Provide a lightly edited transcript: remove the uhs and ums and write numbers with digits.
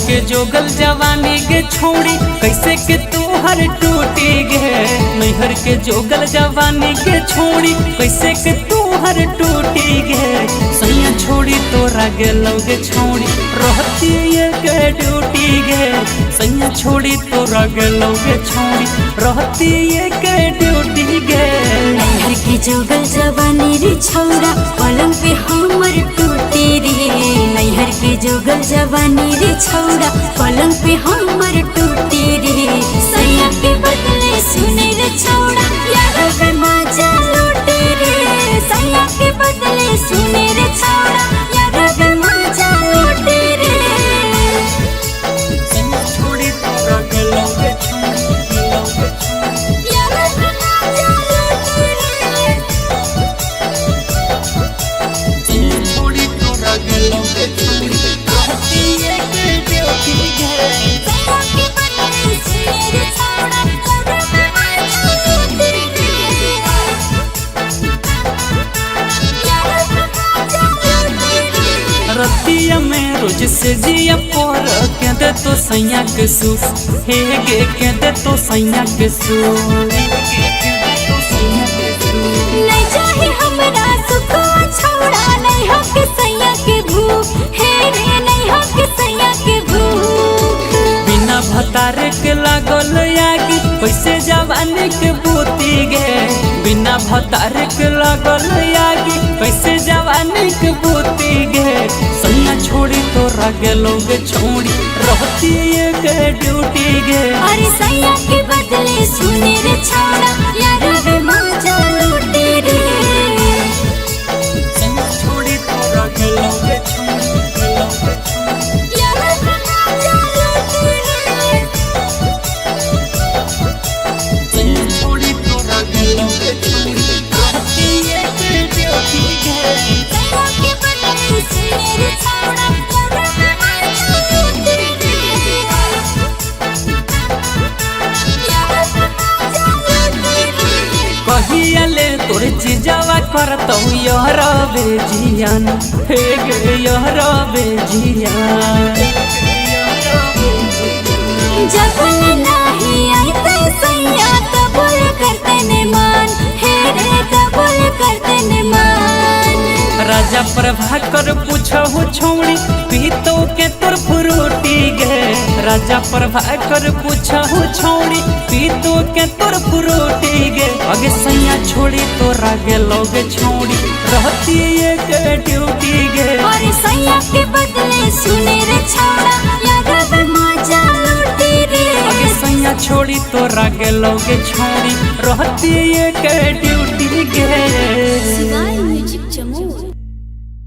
के जोगल जवानी गे छोड़ी कैसे के तोहर टूटी गे। नैहर के जोगल जवानी गे छोड़ी कैसे के तोहर टूटी गे। सैया छोड़ी तोरा गेलौ गे छोड़ी रहती के ड्यूटी गे। सैया छोड़ी तोरा गेलौ गे छोड़ी रहती के ड्यूटी गे। नैहर के जोगल जवानी रे छौरा पलंग पे हमर टूटी रे। नैहर के जोगल जवानी रे छौरा पलंग पे हमर टूटी रे। सैया के बदले सुने रे छौरा यार पे मजा लूटे रे। सैया के बदले सुने रे छौरा यार पे मजा लूटे रे। सैया छोड़ी तोरा गेलौ गे छोड़ी यार पे मजा लूटे रे। सैया छोड़ी तोरा गेलौ गे छोड़ी रहती के ड्यूटी गे। सैया के बदले सुने रे छौरा यार पे मजा लूटे रे। यार पे मजा लूटे रे। रतिया में रोज से जिया पर के दे तो सैया के सूस हे गे के दे तो सैया के सूस। नहीं चाहे हमरा सुख छौड़ा नहीं हो के सैया के भूख हे रे। नहीं हो के सैया के भूख बिना भतारे के लागल आगी पैसे जवानी के बूती गे। बिना भतारे के लागल आगी पैसे जवानी के बूती गे। सैया छोड़ी तोरा गेलौ गे छोड़ी रहती के ड्यूटी गे। अरे सैया के बदले सुने रे छौड़ा यार वे मजा लूटे रे। सैया छोड़ी तोरा गेलौ गे छोड़ी यार वे मजा लूटे रे। सैया छोड़ी तोरा गेलौ गे छोड़ी रहती के ड्यूटी गे। सैया के बदले सुने रे छौड़ा यार वे मजा लूटे रे। यार वे मजा लूटे रे। कहिया ले तोरे चीजवा करतौ यहर बेजियान हे गे यहर बेजियान। जब नहीं आई तो सैया कबूल करते ने मान हे रे कबूल करते ने मान। राजा प्रभाकर पूछहु छोड़ी पीतो के तोर फ्रूटी गे। राजा प्रभाकर पूछहु छोड़ी पीतो के तोर फ्रूटी गे। अगे सैया छोड़ी तोरा गेलौ गे छोड़ी रहती के ड्यूटी गे। और सैया के बदले सुने रे छौड़ा यार वे मजा लूटे रे। अगे सैया छोड़ी तोरा गेलौ गे छोड़ी रहती के ड्यूटी गे। सिगाई म्यूजिक जमूर।